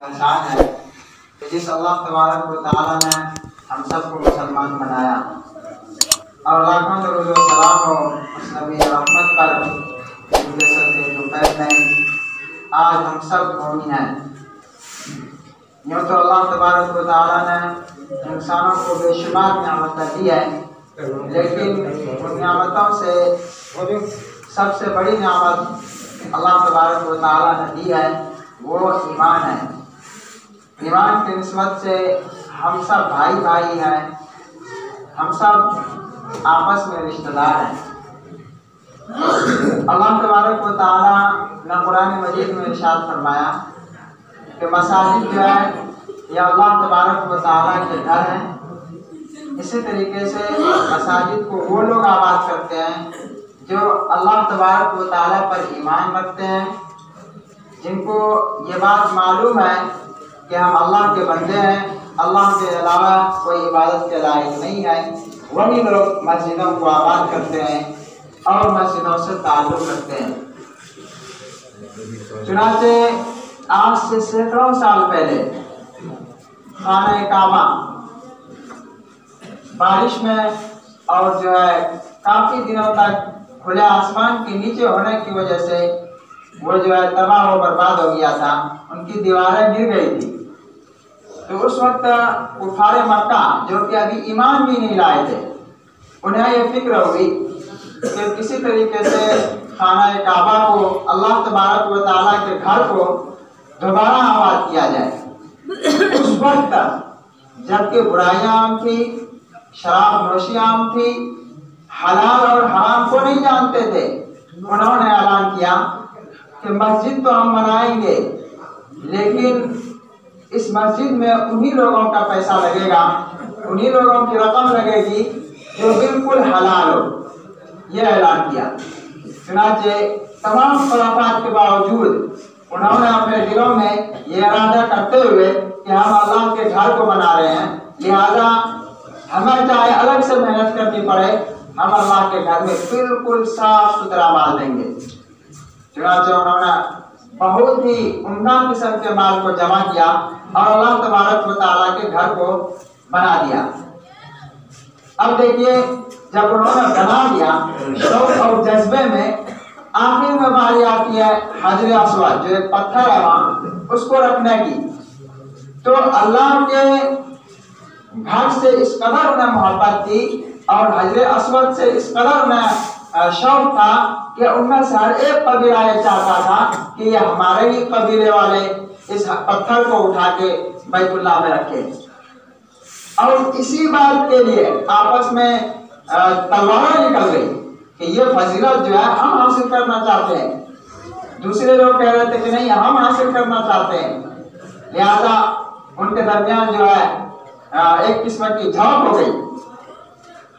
इंसान है कि जिस अल्लाह तबारक व तआला ने हम सबको मुसलमान बनाया और लाखों दरूद व सलाम हो उस नबी रहमत पर जिनके सदक़े जो पैर नहीं आज हम सब मोमिन हैं। यूँ तो अल्लाह तबारक व तआला ने इंसानों को बेशुमार नियामतें दी है, लेकिन उन नियामतों से सबसे बड़ी नियामत अल्लाह तबारक व तआला ने दी है वो ईमान है। ईमान की निस्बत से हम सब भाई भाई हैं, हम सब आपस में रिश्तेदार हैं। अल्लाह तबारक व तआला ने कुरान मजीद में इरशाद फरमाया कि मसाजिद जो है ये अल्लाह तबारक व तआला के घर हैं। इसी तरीके से मसाजिद को वो लोग आबाद करते हैं जो अल्लाह तबारक व तआला पर ईमान रखते हैं, जिनको ये बात मालूम है कि हम अल्लाह के बंदे हैं, अल्लाह के अलावा कोई इबादत के लायक नहीं है। वही लोग मस्जिदों को आबाद करते हैं और मस्जिदों से ताल्लुक़ रखते हैं। चुनांचे आज से सैकड़ों साल पहले खाना काबा बारिश में और जो है काफ़ी दिनों तक खुले आसमान के नीचे होने की वजह से वो जो है तबाह व बर्बाद हो गया था, उनकी दीवारें गिर गई थी। तो उस वक्त कुफारे मक्का जो कि अभी ईमान भी नहीं लाए थे, उन्हें ये फिक्र हुई कि किसी तरीके से खाना काबा को, अल्लाह तबारक व तआला के घर को दोबारा आबाद किया जाए। उस वक्त जबकि बुराइयां आम थी, शराब नोशी आम थी, हलाल और हराम को नहीं जानते थे, उन्होंने ऐलान किया कि मस्जिद तो हम बनाएंगे, लेकिन इस मस्जिद में उन्हीं लोगों का पैसा लगेगा, उन्हीं लोगों की रकम लगेगी जो बिल्कुल हलाल हो। यह ऐलान किया। चुनांचे तमाम खुराफात के बावजूद उन्होंने अपने दिलों में ये इरादा करते हुए कि हम अल्लाह के घर को बना रहे हैं, लिहाजा हमें चाहे अलग से मेहनत करनी पड़े, हम अल्लाह के घर में बिल्कुल साफ सुथरा माल देंगे। चुनांचे उन्होंने बहुत ही उम्दा किस्म के माल को जमा किया और अल्लाह तबारक व तआला के घर को बना दिया। अब देखिए, जब उन्होंने बना दिया शौक और जज्बे में आखिर में बारी आती है हजर अस्वद जो एक पत्थर है वहां, उसको रखने की। तो अल्लाह के घर से इस कदर उन्हें मोहब्बत थी और हजर अस्वद से इस कदर उन्हें शौक था कि उनमें से हर एक कबीला ये चाहता था कि ये हमारे ही कबीले वाले इस पत्थर को उठा के बैतुल्लाह में रखे। और इसी बात के लिए आपस में तलवारें निकल गई कि ये फजीलत जो है हम हासिल करना चाहते हैं। दूसरे लोग कह रहे थे कि नहीं, हम हासिल करना चाहते हैं। लिहाजा उनके दरमियान जो है एक किस्म की झड़प हो गई।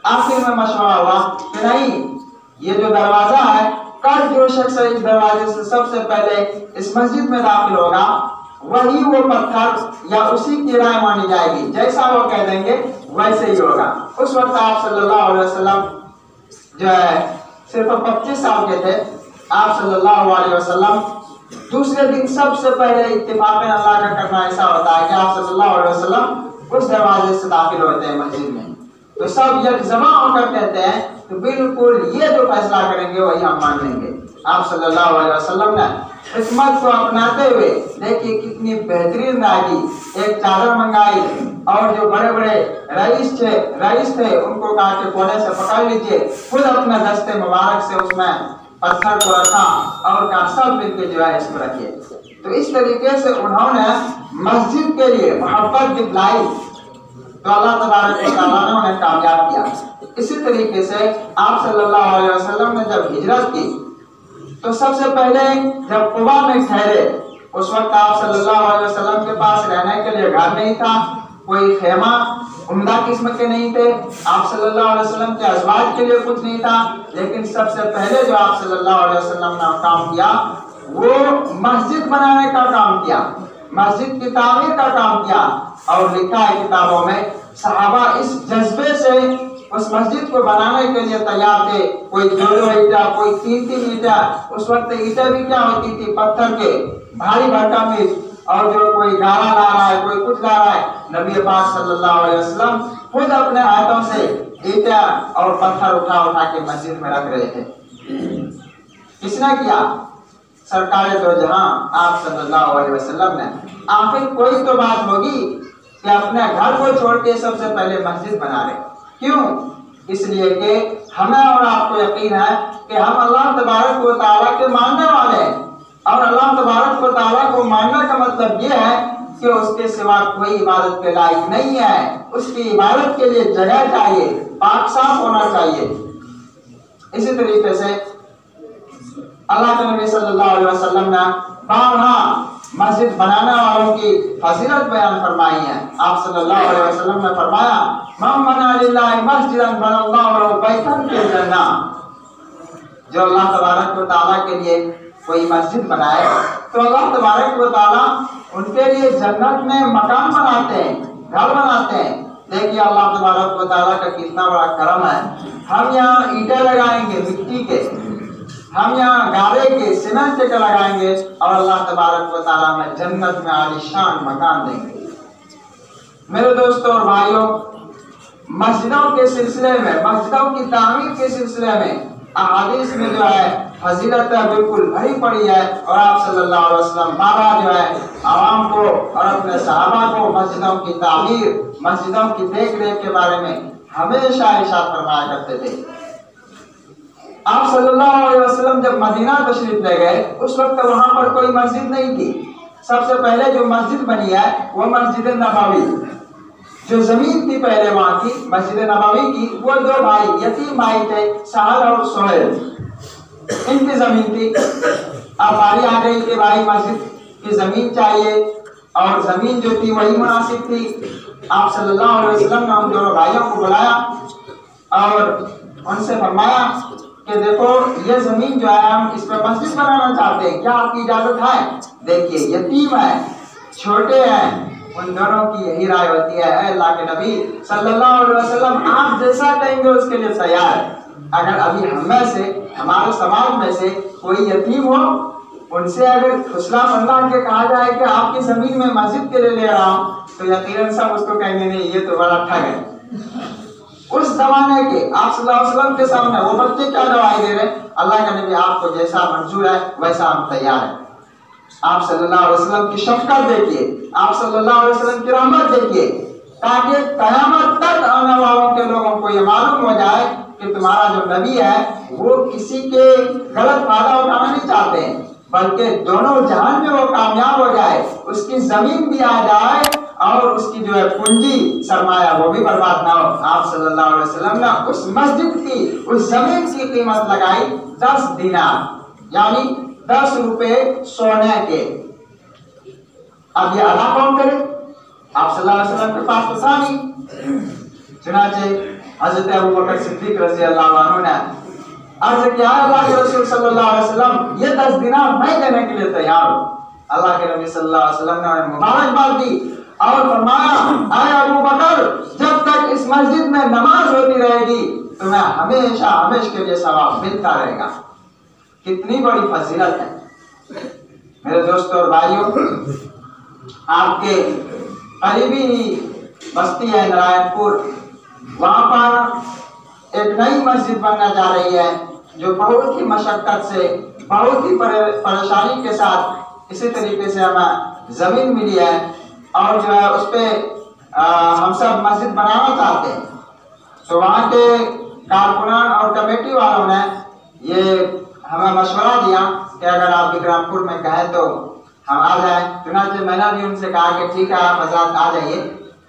आखिर में मशवरा हुआ कि नहीं, ये जो दरवाजा है, कल जो शख्स इस दरवाजे से सबसे पहले इस मस्जिद में दाखिल होगा वही वो पत्थर या उसी की राय मानी जाएगी, जैसा वो कह देंगे वैसे ही होगा। उस वक्त आप सल्लल्लाहु अलैहि वसल्लम जो है सिर्फ 25 साल के थे। आप सल्लल्लाहु अलैहि वसल्लम दूसरे दिन सबसे पहले इत्तिफाक़न अल्लाह का करना ऐसा होता है कि आप सल्लल्लाहु अलैहि वसल्लम उस दरवाजे से दाखिल होते हैं मस्जिद में। तो सब यकजमा होकर कहते हैं तो बिल्कुल ये जो फैसला करेंगे वही हम मान लेंगे। आप सल्लल्लाहु अलैहि वसल्लम ने हिकमत को अपनाते हुए देखिए कितनी बेहतरीन राय दी। एक चादर मंगाई और जो बड़े बड़े रईस थे उनको कहा कि कोने से पकड़ लीजिए, खुद अपने दस्ते मुबारक से उसमें पत्थर को रखा और कहा सब मिलकर जो है इसको रखिए। तो इस तरीके से उन्होंने मस्जिद के लिए मोहब्बत दिखलाई तो अल्लाह तबारक व तआला ने उन्हें कामयाब किया। इसी तरीके से आप सल्लल्लाहु अलैहि वसल्लम ने जब हिजरत की तो सबसे पहले जब कुबा में ठहरे, उस वक्त आप सल्लल्लाहु अलैहि वसल्लम के पास रहने के लिए घर नहीं था, कोई खेमा उम्दा किस्म के नहीं थे, आप सल्लल्लाहु अलैहि वसल्लम के अज़वाज के लिए कुछ नहीं था। लेकिन सबसे पहले जो आप सल्लल्लाहु अलैहि वसल्लम ने काम किया वो मस्जिद बनाने का काम किया, मस्जिद की तामीर का काम किया। और लिखा है किताबों में सहाबा इस जज्बे से उस मस्जिद को बनाने के लिए तैयार थे। कोई 2 ईंटा, कोई 3 ईंटा। उस वक्त ईंटें भी क्या होती थी, पत्थर के भारी भरकम ईंट, और जो कोई गाना ला रहा है, कोई कुछ ला रहा है, नबी पाक सल्लल्लाहु अलैहि वसल्लम खुद अपने हाथों से ईंटा और पत्थर उठा उठा के मस्जिद में रख रहे थे। किसने किया? सरकार दो जहां आप सल्लल्लाहु अलैहि वसल्लम ने। आखिर कोई तो बात होगी कि अपने घर को छोड़ के सबसे पहले मस्जिद बना रहे। क्यों? इसलिए कि हमें और आपको यकीन है कि हम अल्लाह तबारक व तआला के मानने वाले हैं, और अल्लाह तबारक व तआला को मानने का मतलब ये है कि उसके सिवा कोई इबादत के लायक नहीं है। उसकी इबादत के लिए जगह चाहिए, पाक साफ होना चाहिए। इसी तरीके से अल्लाह के नबी सल्लल्लाहु अलैहि वसल्लम ने 12 मस्जिद बनाने वालों की फजीलत बयान फरमाई है। आप सल्लल्लाहु अलैहि वसल्लम ने फरमाया, मन बना लिल्लाहि मस्जिदन बनल्लाहु लहु बैतन फिल जन्नह। जो अल्लाह तबारक व तआला के लिए कोई मस्जिद बनाए तो अल्लाह तबारक व तआला उनके लिए जन्नत में मकान बनाते हैं, घर बनाते हैं। देखिए अल्लाह तबारक व तआला का कितना बड़ा करम है। हम यहाँ ईंटें लगाएंगे मिट्टी के, हम यहाँ गारे के, सीमेंट के लगाएंगे, और अल्लाह तबारक व तआला में जन्नत में आलीशान मकान देंगे। मेरे दोस्तों और भाइयों, मस्जिदों के सिलसिले में, मस्जिदों की तामीर के सिलसिले में अहादीस में जो है फजीलत बिल्कुल भरी पड़ी है। और आप सल्लल्लाहु अलैहि वसल्लम बाबा जो है आवाम को और अपने सहाबा को मस्जिदों की तामीर, मस्जिदों की देख रेख के बारे में हमेशा इरशाद फरमाया करते थे। आप सल्लल्लाहु अलैहि वसल्लम जब मदीना तशरीफ ले गए, उस वक्त वहां पर कोई मस्जिद नहीं थी। सबसे पहले जो मस्जिद बनी है वो मस्जिद नबवी, जो जमीन थी पहले वहां की मस्जिद नबवी की, वो 2 भाई यतीम भाई थे, सहल और सुहैल, इनकी जमीन थी। अब बारी आ गई कि भाई मस्जिद की जमीन चाहिए, और जमीन जो थी वही मुनासिब थी। आप सल्लल्लाहु अलैहि वसल्लम ने उन दोनों भाइयों को बुलाया और उनसे फरमाया कि देखो ये जमीन जो है हम इस पर मस्जिद बनाना चाहते हैं, क्या आपकी इजाजत है? देखिए यतीम है, छोटे हैं, उन दोनों की यही राय होती है, अल्लाह के नबी सल्लल्लाहु अलैहि वसल्लम आप जैसा कहेंगे उसके लिए तैयार है। अगर अभी हम में से, हमारे समाज में से कोई यतीम हो, उनसे अगर फुसला फंदा के कहा जाए कि आपकी जमीन में मस्जिद के लिए ले रहा हूँ, तो यकीनन सब उसको कहेंगे नहीं ये तो बड़ा ठग है। उस जमाने के आप सल्लल्लाहु अलैहि वसल्लम के सामने वो बच्चे क्या गवाही दे रहे हैं? अल्लाह के नबी आपको जैसा मंजूर है वैसा हम तैयार हैं। आप सल्लल्लाहु अलैहि वसल्लम की शफकत देखिए, आप सल्लल्लाहु अलैहि वसल्लम की रहमत देखिए, ताकि कयामत तक आने वालों के लोगों को ये मालूम हो जाए कि तुम्हारा जो नबी है वो किसी के गलत फायदा उठाना नहीं चाहते हैं, बल्कि दोनों जहान में वो कामयाब हो जाए, उसकी जमीन भी आ जाए और उसकी जो है पूंजी सरमाया वो भी बर्बाद ना हो। आप सल्लल्लाहु अलैहि वसल्लम ने उस मस्जिद की, उस जमीन की कीमत लगाई 10 दिनार, यानी 10 रुपए सोने के। अब ये अदा कौन करे? आप सल्लल्लाहु अलैहि वसल्लम के पास तो था नहीं। चुनाचे हजरत अबू बकर सिद्दीक रज़ी अल्लाहु अन्हु ने अर्ज किया, अल्लाह के रसूल सल्लल्लाहु अलैहि वसल्लम ये 10 दिनार मैं देने के लिए तैयार हूं। अल्लाह के नबी सल्लल्लाहु अलैहि वसल्लम ने मुबारकबाद दी और फरमाया, आए अबू बकर, जब तक इस मस्जिद में नमाज होती रहेगी तुम्हें हमेशा हमेशा के लिए सवाब मिलता रहेगा। कितनी बड़ी फजीलत है मेरे दोस्तों और भाइयों। आपके करीबी ही बस्ती है नारायणपुर, वहां पर एक नई मस्जिद बनने जा रही है, जो बहुत ही मशक्कत से, बहुत ही परेशानी के साथ इसी तरीके से हमें जमीन मिली है, और जो है उस पे हम सब मस्जिद बनाना चाहते हैं। तो वहाँ के कारकुनान और कमेटी वालों ने ये हमें मशवरा दिया कि अगर आप विक्रमपुर में कहें तो हम आ जाए। चुनाचे मैंने भी उनसे कहा कि ठीक है आप हजरत आ जाइए।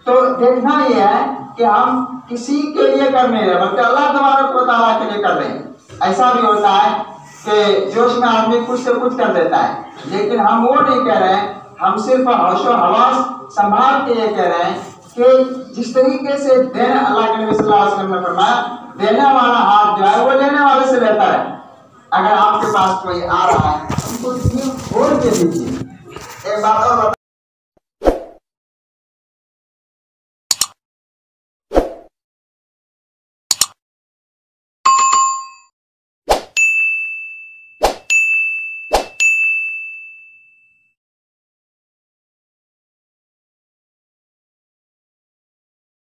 तो देखना ये है कि हम किसी के लिए कर नहीं रहे, बल्कि अल्लाह तबारक व तआला के लिए कर रहे हैं। ऐसा भी होता है कि जोश में आदमी कुछ से कुछ कर देता है, लेकिन हम वो नहीं कह रहे हैं। हम सिर्फ होशो हवास संभाल के ये कह रहे हैं कि जिस तरीके से देने, अल्लाह के नबी सल्लल्लाहु अलैहि वसल्लम ने फरमाया, देने वाला हाथ जो है वो लेने वाले से बेहतर है। अगर आपके पास कोई आ रहा है, उनको खोल के दीजिए। एक बात और